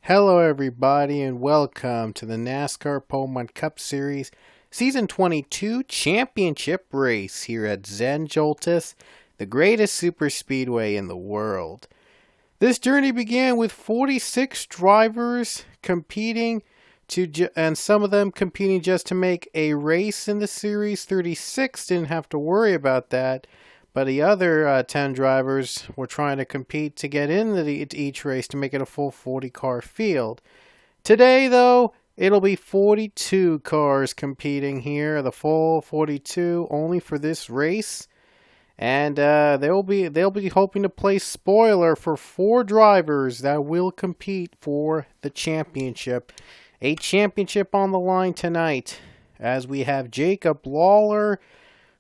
Hello everybody and welcome to the NASCAR Pokemon Cup Series Season 22 Championship Race here at Joltis, the greatest super speedway in the world. This journey began with 46 drivers competing and some of them competing just to make a race in the series. 36 didn't have to worry about that. But the other 10 drivers were trying to compete to get into each race to make it a full 40-car field. Today, though, it'll be 42 cars competing here, the full 42, only for this race. And they'll be hoping to place spoiler for 4 drivers that will compete for the championship. A championship on the line tonight, as we have Jacob Lawlor,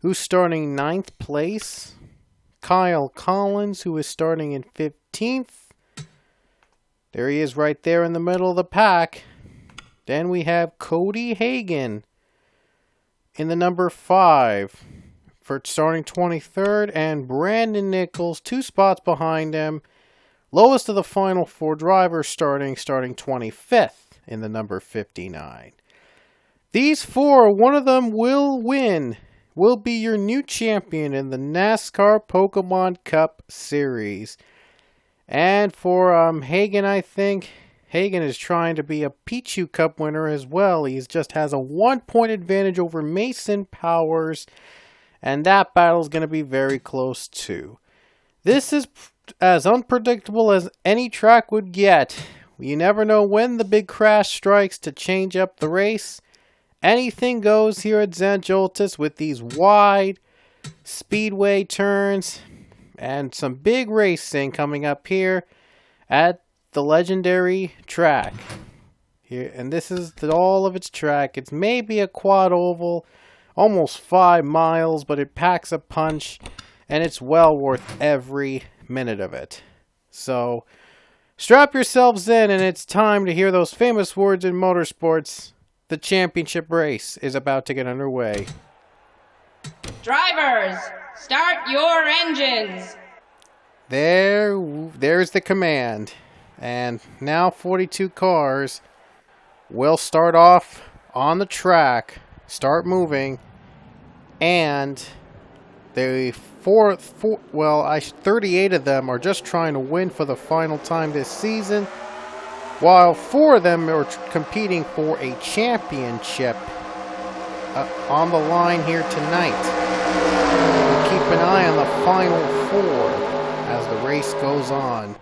who's starting 9th place. Kyle Collins, who is starting in 15th. There he is right there in the middle of the pack. Then we have Cody Hagen in the number 5 for starting 23rd. And Brandon Nichols, 2 spots behind him. Lowest of the final 4 drivers starting 25th in the number 59. These 4, one of them will win. Will be your new champion in the NASCAR Pokemon Cup Series. And for Hagen, I think Hagen is trying to be a Pichu Cup winner as well. He just has a 1-point advantage over Mason Powers, and that battle is going to be very close too. This is as unpredictable as any track would get. You never know when the big crash strikes to change up the race. Anything goes here at Joltis with these wide speedway turns and some big racing coming up here at the legendary track. Here, and this is all of its track. It's maybe a quad oval, almost 5 miles, but it packs a punch and it's well worth every minute of it. So strap yourselves in and it's time to hear those famous words in motorsports. The championship race is about to get underway. Drivers, start your engines. There's the command. And now 42 cars will start off on the track, start moving, and the 38 of them are just trying to win for the final time this season, while 4 of them are competing for a championship on the line here tonight. We'll keep an eye on the final 4 as the race goes on.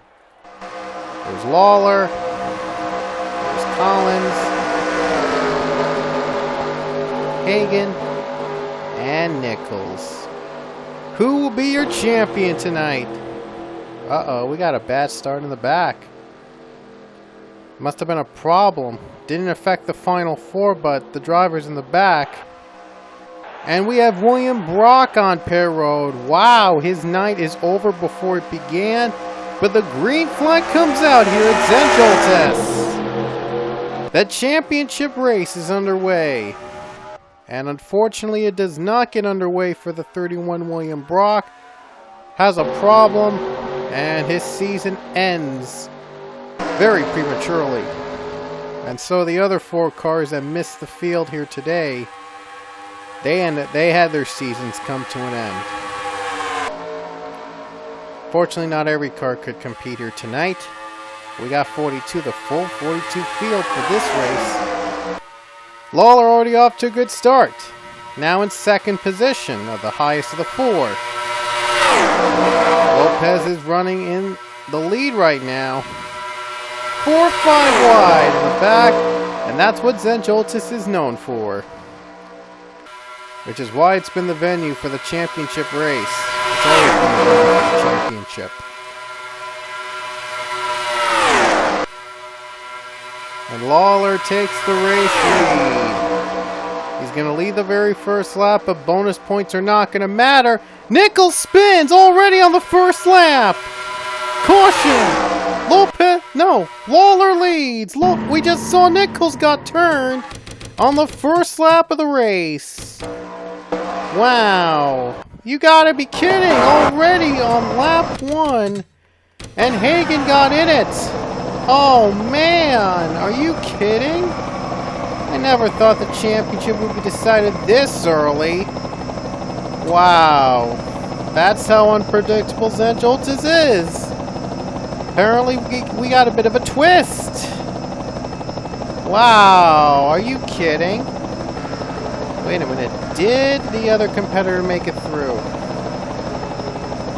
There's Lawlor, there's Collins, Hagen, and Nichols. Who will be your champion tonight? Uh-oh, we got a bad start in the back. Must have been a problem. Didn't affect the final 4, but the drivers in the back. And we have William Brock on pit road. Wow, his night is over before it began. But the green flag comes out here at Joltis. The championship race is underway. And unfortunately, it does not get underway for the 31 William Brock. Has a problem, and his season ends very prematurely. And so the other 4 cars that missed the field here today, they had their seasons come to an end. Fortunately, not every car could compete here tonight. We got 42, the full 42 field for this race. Lawlor already off to a good start. Now in 2nd position of the highest of the 4. Lopez is running in the lead right now. 4-5 wide in the back, and that's what Joltis is known for. Which is why it's been the venue for the championship race. It's always been the venue for the championship. And Lawlor takes the race lead. He's going to lead the very first lap, but bonus points are not going to matter. Nichols spins already on the first lap. Caution! Lawlor leads. Look, we just saw Nichols got turned on the first lap of the race. Wow. You gotta be kidding. Already on lap 1. And Hagen got in it. Oh man, are you kidding? I never thought the championship would be decided this early. Wow, that's how unpredictable Joltis is. Apparently we got a bit of a twist. Wow, are you kidding? Wait a minute, did the other competitor make it through?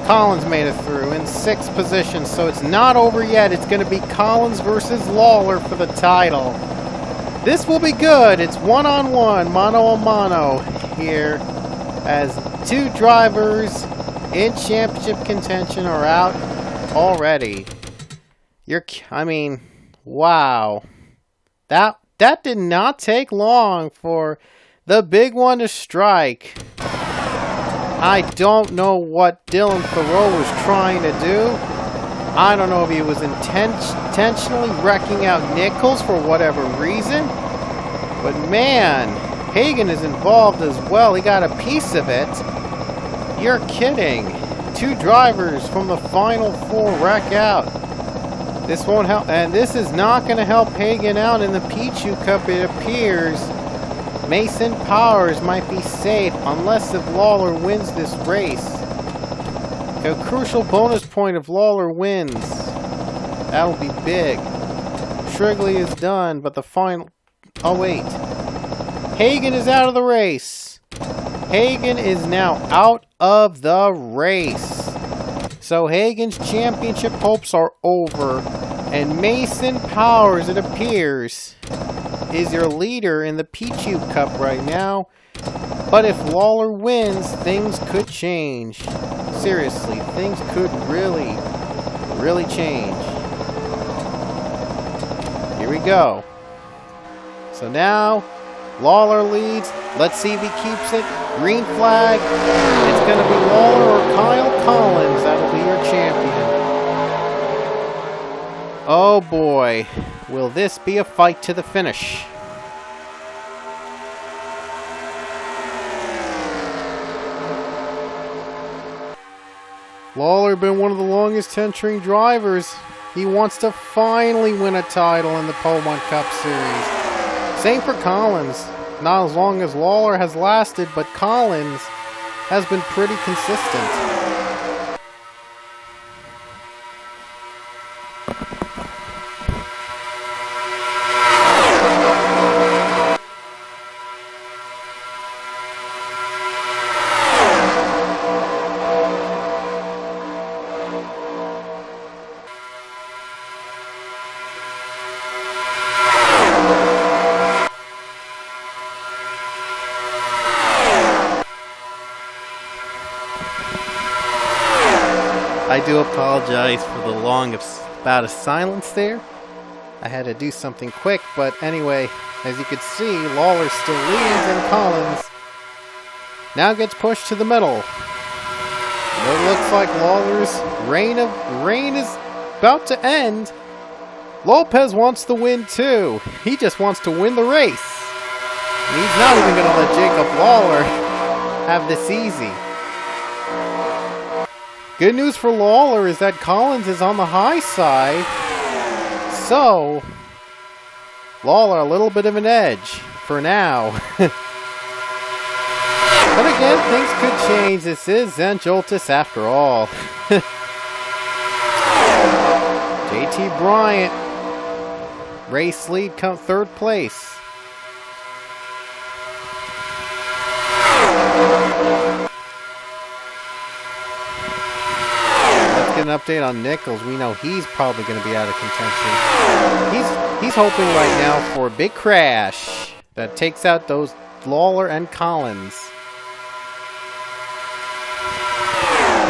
Collins made it through in 6th position, so it's not over yet. It's going to be Collins versus Lawlor for the title. This will be good. It's one-on-one, mano-a-mano here, as 2 drivers in championship contention are out already. Wow. That did not take long for the big one to strike. I don't know what Dylan Thoreau was trying to do. I don't know if he was intentionally wrecking out Nichols for whatever reason. But man, Hagen is involved as well. He got a piece of it. You're kidding. 2 drivers from the final 4 wreck out. This won't help, and this is not going to help Hagen out in the Pichu Cup, it appears. Mason Powers might be safe unless if Lawlor wins this race. A crucial bonus point if Lawlor wins. That'll be big. Shrigley is done, but the final... Oh wait. Hagen is out of the race. Hagen is now out of the race. So Hagen's championship hopes are over. And Mason Powers, it appears, is your leader in the Pichu Cup right now. But if Lawlor wins, things could change. Seriously, things could really, really change. Here we go. So now, Lawlor leads. Let's see if he keeps it. Green flag. It's going to be Lawlor or Kyle Collins. That'll be your champion. Oh boy, will this be a fight to the finish? Lawlor been one of the longest entering drivers. He wants to finally win a title in the Pomont Cup Series. Same for Collins. Not as long as Lawlor has lasted, but Collins has been pretty consistent. I do apologize for the long bout of silence there. I had to do something quick, but anyway, as you can see, Lawlor still leads and Collins now gets pushed to the middle. And it looks like Lawlor's reign is about to end. Lopez wants to win too. He just wants to win the race. And he's not even going to let Jacob Lawlor have this easy. Good news for Lawlor is that Collins is on the high side. So, Lawlor a little bit of an edge for now. But again, things could change. This is Joltis after all. JT Bryant, race lead, 3rd place. An update on Nichols. We know he's probably going to be out of contention. He's hoping right now for a big crash that takes out those Lawlor and Collins.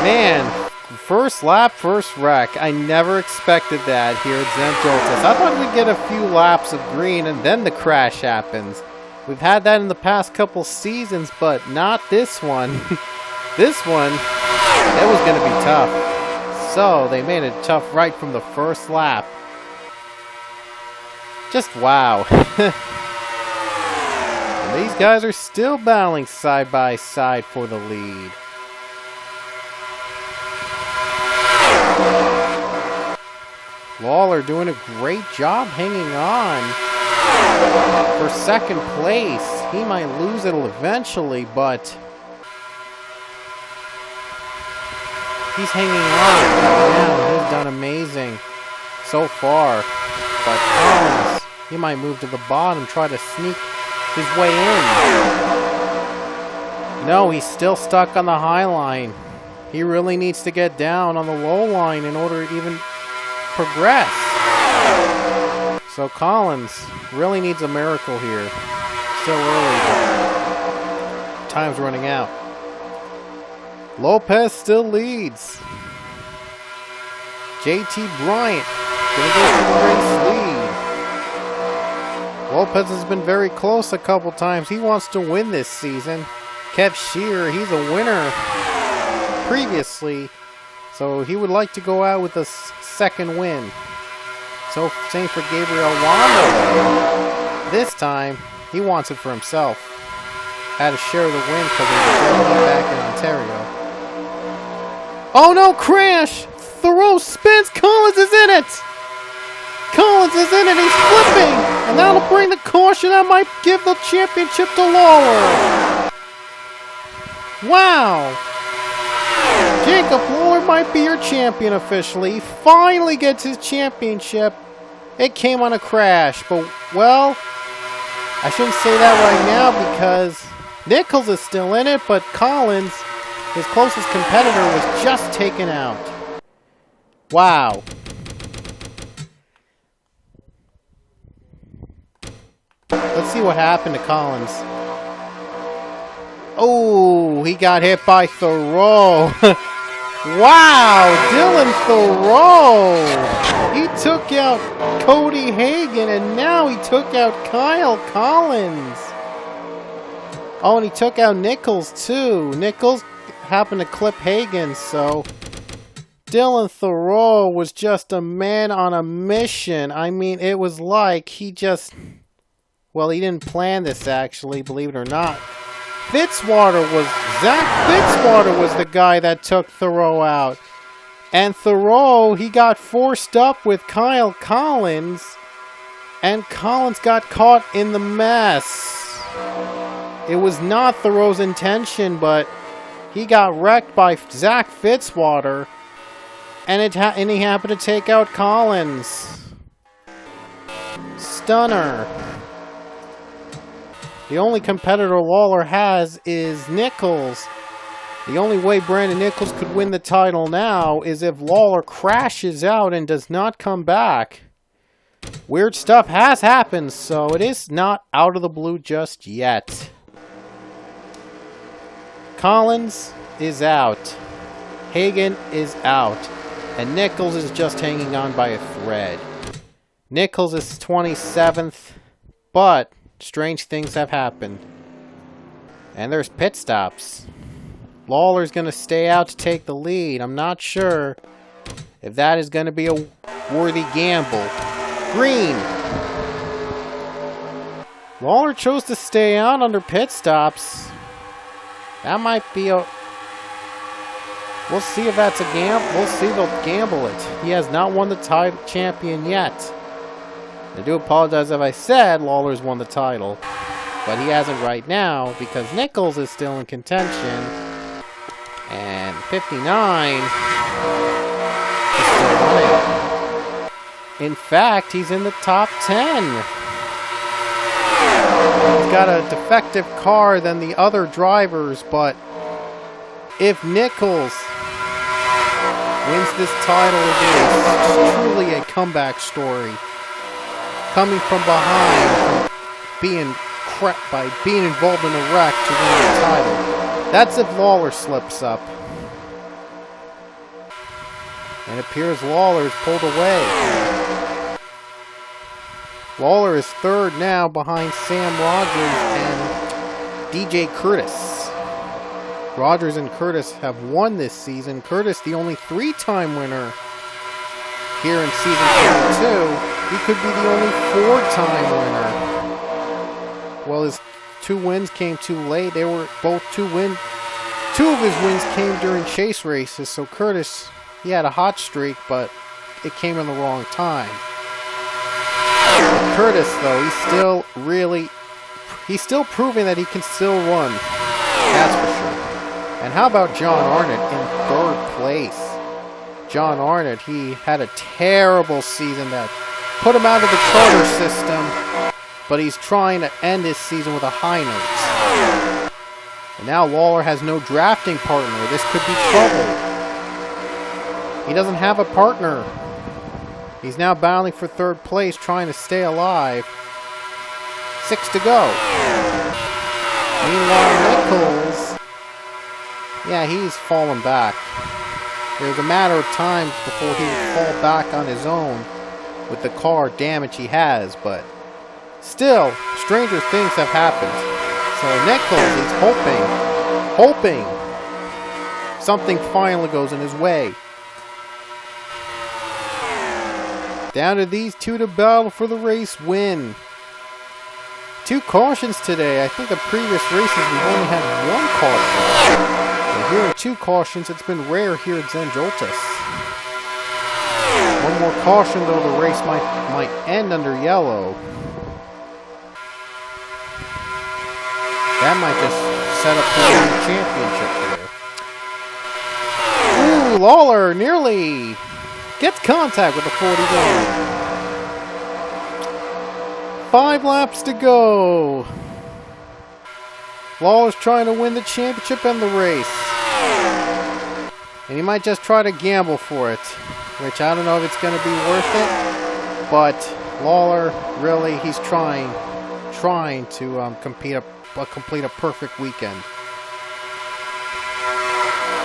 Man, first lap, first wreck. I never expected that here at Joltis. I thought we'd get a few laps of green and then the crash happens. We've had that in the past couple seasons, but not this one. This one, it was going to be tough. So, they made it tough right from the first lap. Just wow. And these guys are still battling side by side for the lead. Lawlor doing a great job hanging on for second place. He might lose it eventually, but he's hanging on right now. He's done amazing so far. But Collins, he might move to the bottom, try to sneak his way in. No, he's still stuck on the high line. He really needs to get down on the low line in order to even progress. So Collins really needs a miracle here. Still early, but time's running out. Lopez still leads. JT Bryant gonna go for the race lead. Lopez has been very close a couple times. He wants to win this season. Kev Shear, he's a winner previously, so he would like to go out with a second win. So same for Gabriel Wanda. This time, he wants it for himself. Had to share the win because he was back in Ontario. Oh no, crash! Thoreau spins, Collins is in it! Collins is in it, he's flipping! And that'll bring the caution, that might give the championship to Lawlor. Wow! Jacob Lawlor might be your champion officially. He finally gets his championship. It came on a crash, but, well, I shouldn't say that right now because Nichols is still in it, but Collins, his closest competitor, was just taken out. Wow. Let's see what happened to Collins. Oh, he got hit by Thoreau. Wow, Dylan Thoreau. He took out Cody Hagen, and now he took out Kyle Collins. Oh, and he took out Nichols, too. Nichols happened to clip Hagen, so Dylan Thoreau was just a man on a mission. I mean, it was like he just... Well, he didn't plan this, actually, believe it or not. Zach Fitzwater was the guy that took Thoreau out. And Thoreau, he got forced up with Kyle Collins. And Collins got caught in the mess. It was not Thoreau's intention, but he got wrecked by Zach Fitzwater. And he happened to take out Collins. Stunner. The only competitor Lawlor has is Nichols. The only way Brandon Nichols could win the title now is if Lawlor crashes out and does not come back. Weird stuff has happened, so it is not out of the blue just yet. Collins is out. Hagen is out. And Nichols is just hanging on by a thread. Nichols is 27th, but strange things have happened. And there's pit stops. Lawlor's going to stay out to take the lead. I'm not sure if that is going to be a worthy gamble. Green. Lawlor chose to stay out under pit stops. That might be a... We'll see if that's a gamble. We'll see if they'll gamble it. He has not won the title champion yet. I do apologize if I said Lawlor's won the title, but he hasn't right now because Nichols is still in contention, and 59 is still running. In fact, he's in the top 10. He's got a defective car than the other drivers, but if Nichols wins this title, it is truly a comeback story. Coming from behind, being involved in a wreck to win the title. That's if Lawlor slips up. And it appears Lawlor's pulled away. Lawlor is third now behind Sam Rogers and DJ Curtis. Rogers and Curtis have won this season. Curtis, the only three-time winner here in season 22. He could be the only four-time winner. Well, his two wins came too late. They were both two of his wins came during chase races. So Curtis, he had a hot streak, but it came in the wrong time. Curtis, though, he's still proving that he can still run. That's for sure. And how about John Arnott in 3rd place? John Arnott, he had a terrible season that put him out of the charter system, but he's trying to end his season with a high note. And now Lawlor has no drafting partner. This could be trouble. He doesn't have a partner. He's now battling for 3rd place, trying to stay alive. 6 to go. Meanwhile, Nichols, yeah, he's fallen back. It was a matter of time before he would fall back on his own with the car damage he has, but still, stranger things have happened. So Nichols, he's hoping something finally goes in his way. Down to these two to battle for the race win. 2 cautions today. I think the previous races we've only had 1 caution. And here in 2 cautions, it's been rare here at Joltis. 1 more caution, though, the race might end under yellow. That might just set up the championship there. Ooh, Lawlor nearly gets contact with the 41. 5 laps to go. Lawlor's trying to win the championship and the race. And he might just try to gamble for it, which I don't know if it's going to be worth it. But Lawlor, really, he's trying to complete a perfect weekend.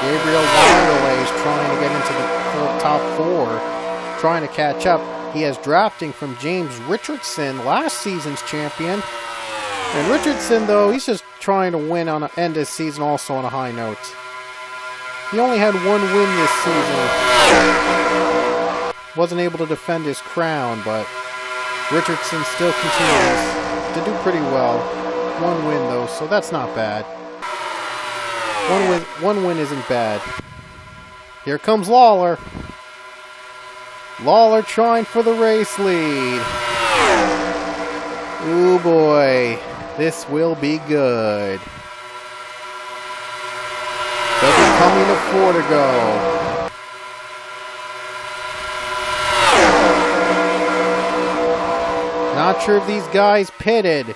Gabriel Wanderley is trying to get into the top 4, trying to catch up. He has drafting from James Richardson, last season's champion. And Richardson, though, he's just trying to win end his season also on a high note. He only had 1 win this season. Wasn't able to defend his crown, but Richardson still continues to do pretty well. 1 win, though, so that's not bad. 1 win isn't bad. Here comes Lawlor. Lawlor trying for the race lead. Ooh boy, this will be good. They'll be coming to 4 to go. Not sure if these guys pitted,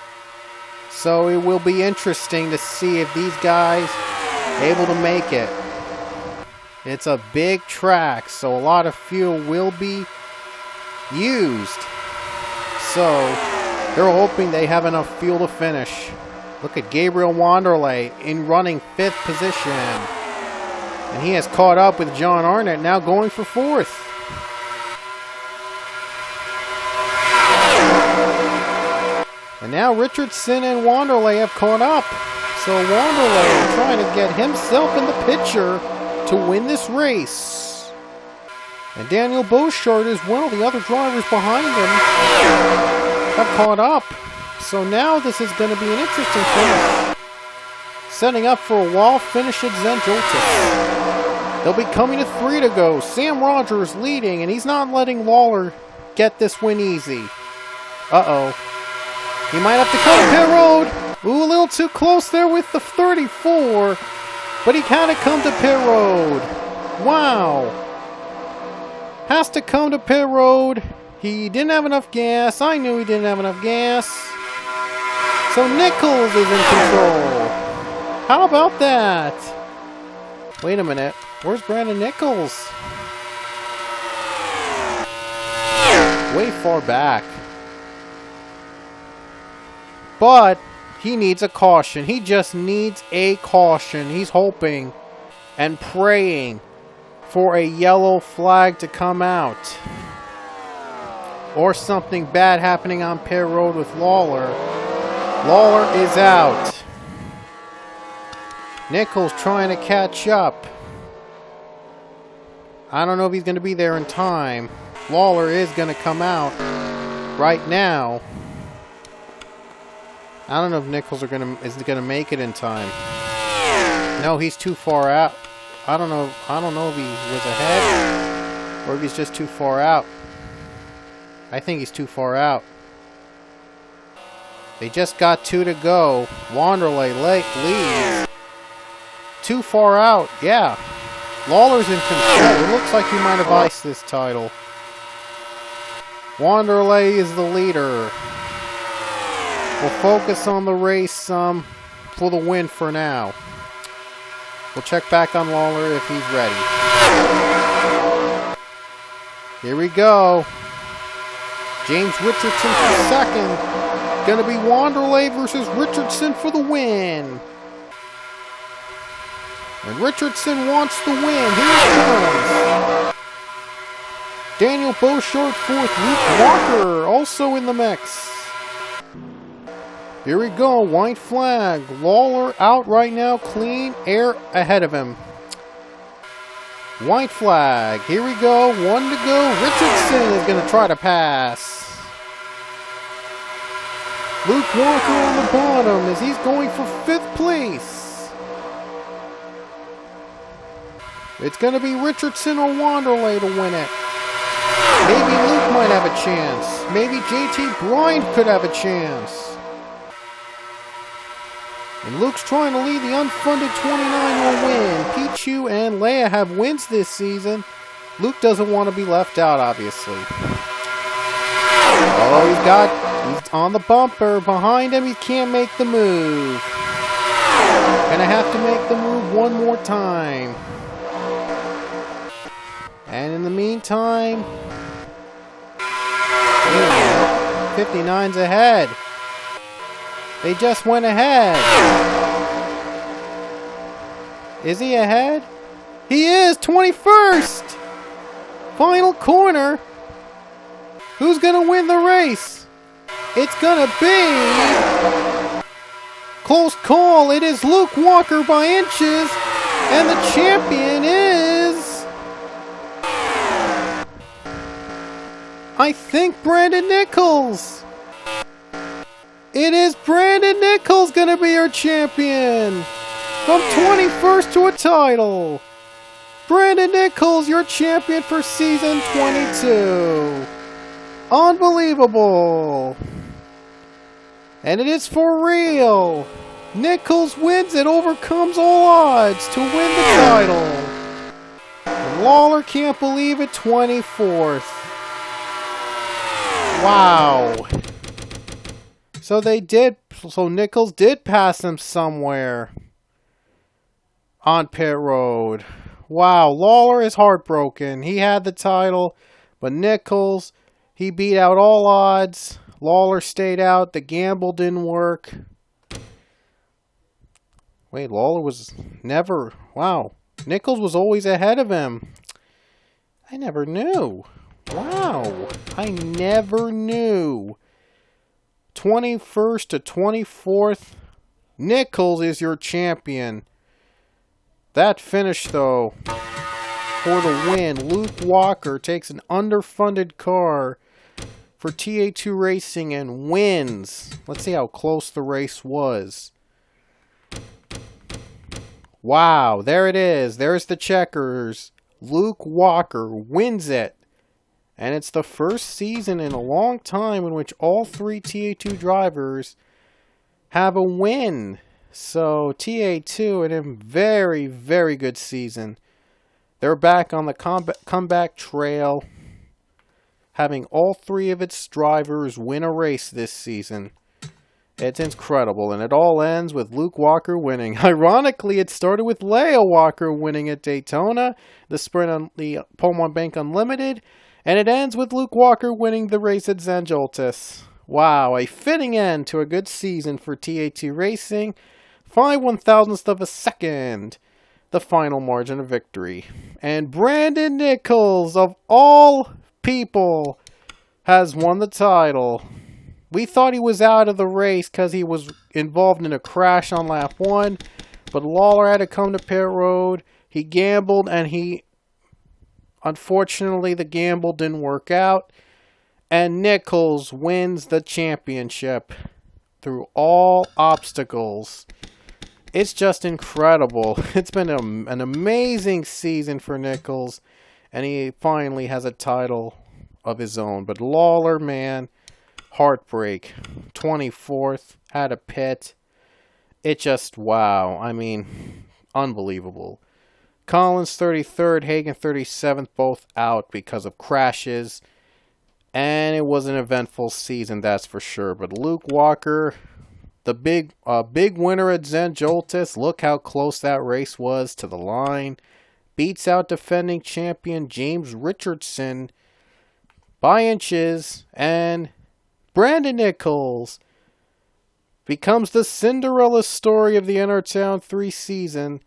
so it will be interesting to see if these guys are able to make it. It's a big track, so a lot of fuel will be used. So they're hoping they have enough fuel to finish. Look at Gabriel Wanderley in running 5th position. And he has caught up with John Arnott, now going for 4th. And now Richardson and Wanderley have caught up. So Wanderley trying to get himself in the picture to win this race. And Daniel Beauchard as well, the other drivers behind him, have caught up. So now this is going to be an interesting finish. Setting up for a wall finish at Joltis. They'll be coming to 3 to go. Sam Rogers leading, and he's not letting Lawlor get this win easy. Uh-oh. He might have to come to pit road. Ooh, a little too close there with the 34. But he kind of come to pit road. Wow. Has to come to pit road. He didn't have enough gas. I knew he didn't have enough gas. So Nichols is in control. How about that? Wait a minute. Where's Brandon Nichols? Way far back. But he needs a caution. He just needs a caution. He's hoping and praying for a yellow flag to come out. Or something bad happening on pit road with Lawlor. Lawlor is out. Nichols trying to catch up. I don't know if he's going to be there in time. Lawlor is going to come out right now. I don't know if Nichols is going to make it in time. No, he's too far out. I don't know if he was ahead. Or if he's just too far out. I think he's too far out. They just got 2 to go. Wanderlei leads. Too far out. Yeah. Lawlor's in control. It looks like he might have iced this title. Wanderlei is the leader. We'll focus on the race for the win for now. We'll check back on Lawlor if he's ready. Here we go. James Richardson for second. Gonna be Wanderlei versus Richardson for the win. And Richardson wants the win. Here it comes. Daniel Beauchart fourth. Luke Walker also in the mix. Here we go. White flag. Lawlor out right now. Clean air ahead of him. White flag. Here we go. 1 to go. Richardson is going to try to pass. Luke Walker on the bottom as he's going for 5th place. It's going to be Richardson or Wanderlei to win it. Maybe Luke might have a chance. Maybe JT Bryant could have a chance. And Luke's trying to lead the unfunded 29 will win. Pichu and Leia have wins this season. Luke doesn't want to be left out, obviously. Oh, he's on the bumper. Behind him, he can't make the move. Gonna have to make the move one more time. And in the meantime, 59's ahead. They just went ahead. Is he ahead? He is! 21st! Final corner. Who's going to win the race? It's going to be... Close call. It is Luke Walker by inches. And the champion is... I think Brandon Nichols. It is Brandon Nichols going to be our champion. From 21st to a title. Brandon Nichols, your champion for season 22. Unbelievable. And it is for real. Nichols wins and overcomes all odds to win the title. And Lawlor can't believe it, 24th. Wow. So Nichols did pass him somewhere on pit road. Wow, Lawlor is heartbroken. He had the title, but Nichols, he beat out all odds. Lawlor stayed out. The gamble didn't work. Wait, Lawlor was never... Wow, Nichols was always ahead of him. I never knew. Wow, I never knew. 21st to 24th, Nichols is your champion. That finish, though, for the win. Luke Walker takes an underfunded car for TA2 Racing and wins. Let's see how close the race was. Wow, there it is. There's the checkers. Luke Walker wins it. And it's the first season in a long time in which all 3 TA2 drivers have a win. So TA2 in a very, very good season. They're back on the comeback trail, having all 3 of its drivers win a race this season. It's incredible, and it all ends with Luke Walker winning. Ironically, it started with Leia Walker winning at Daytona, the sprint on the Pole Bank Unlimited, and it ends with Luke Walker winning the race at Joltis. Wow, a fitting end to a good season for TA2 Racing. 5/1000th of a second, the final margin of victory. And Brandon Nichols, of all people, has won the title. We thought he was out of the race because he was involved in a crash on lap 1, but Lawlor had to come to pit road. He gambled, and unfortunately, the gamble didn't work out. And Nichols wins the championship through all obstacles. It's just incredible. It's been an amazing season for Nichols. and he finally has a title of his own. But Lawlor, man, heartbreak. 24th, had a pit. It just, wow. I mean, unbelievable. Collins 33rd, Hagen 37th, both out because of crashes. And it was an eventful season, that's for sure. But Luke Walker, the big winner at Joltis. Look how close that race was to the line. Beats out defending champion James Richardson by inches. And Brandon Nichols becomes the Cinderella story of the Entertown 3 season,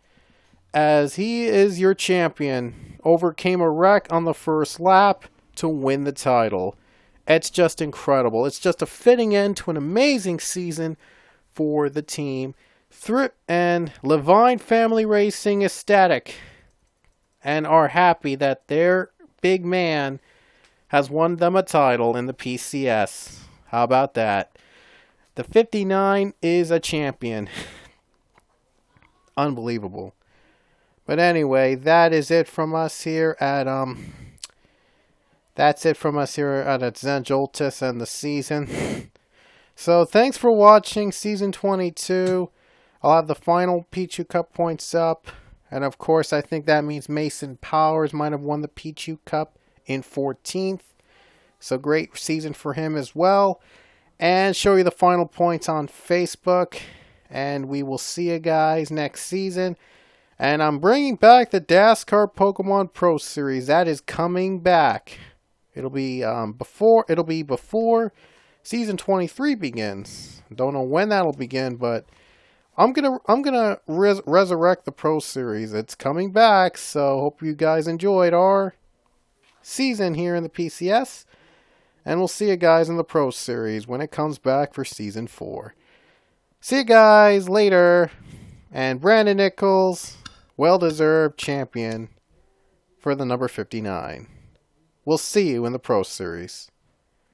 as he is your champion. Overcame a wreck on the first lap to win the title. It's just incredible. It's just a fitting end to an amazing season for the team. And Levine Family Racing ecstatic and are happy that their big man has won them a title in the PCS. How about that? The 59 is a champion. Unbelievable. But anyway, that is it from us here at Zen Joltis and the season. So thanks for watching season 22. I'll have the final Pichu Cup points up. And of course, I think that means Mason Powers might have won the Pichu Cup in 14th. So great season for him as well. And show you the final points on Facebook. And we will see you guys next season. And I'm bringing back the NASCAR Pokemon Pro Series. That is coming back. It'll be before season 23 begins. Don't know when that'll begin, but I'm gonna resurrect the Pro Series. It's coming back, so hope you guys enjoyed our season here in the PCS. And we'll see you guys in the Pro Series when it comes back for season 4. See you guys later. And Brandon Nichols, well-deserved champion for the number 59. We'll see you in the Pro Series.